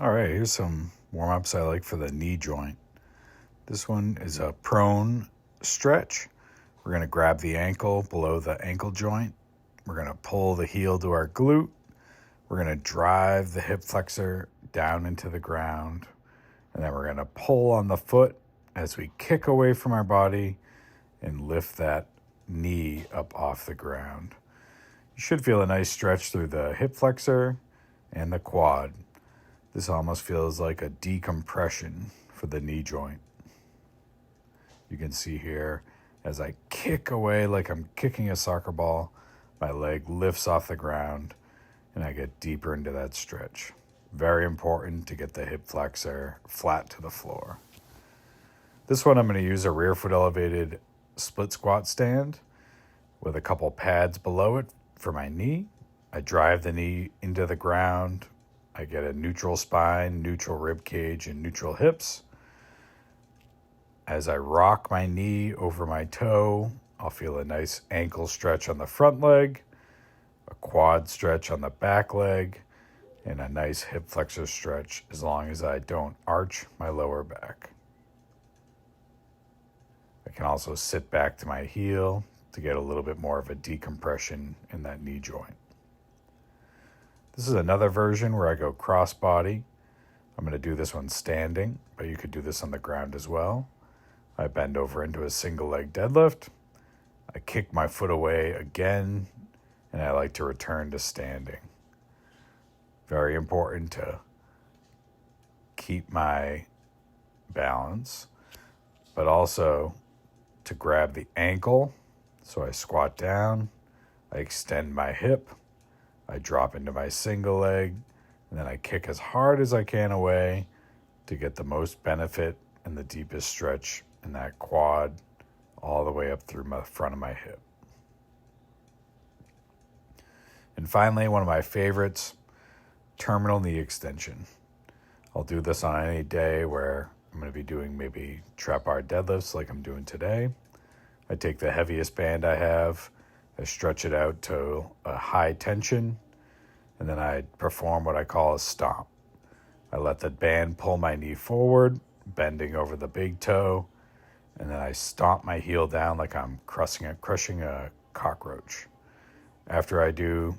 All right, here's some warm-ups I like for the knee joint. This one is a prone stretch. We're going to grab the ankle below the ankle joint. We're going to pull the heel to our glute. We're going to drive the hip flexor down into the ground. And then we're going to pull on the foot as we kick away from our body and lift that knee up off the ground. You should feel a nice stretch through the hip flexor and the quad. This almost feels like a decompression for the knee joint. You can see here as I kick away like I'm kicking a soccer ball, my leg lifts off the ground and I get deeper into that stretch. Very important to get the hip flexor flat to the floor. This one I'm going to use a rear foot elevated split squat stand with a couple pads below it for my knee. I drive the knee into the ground. I get a neutral spine, neutral rib cage, and neutral hips. As I rock my knee over my toe, I'll feel a nice ankle stretch on the front leg, a quad stretch on the back leg, and a nice hip flexor stretch as long as I don't arch my lower back. I can also sit back to my heel to get a little bit more of a decompression in that knee joint. This is another version where I go cross body. I'm going to do this one standing, but you could do this on the ground as well. I bend over into a single leg deadlift. I kick my foot away again, and I like to return to standing. Very important to keep my balance, but also to grab the ankle. So I squat down, I extend my hip, I drop into my single leg, and then I kick as hard as I can away to get the most benefit and the deepest stretch in that quad all the way up through the front of my hip. And finally, one of my favorites, terminal knee extension. I'll do this on any day where I'm going to be doing maybe trap bar deadlifts like I'm doing today. I take the heaviest band I have, I stretch it out to a high tension, and then I perform what I call a stomp. I let the band pull my knee forward, bending over the big toe, and then I stomp my heel down like I'm crushing a cockroach. After I do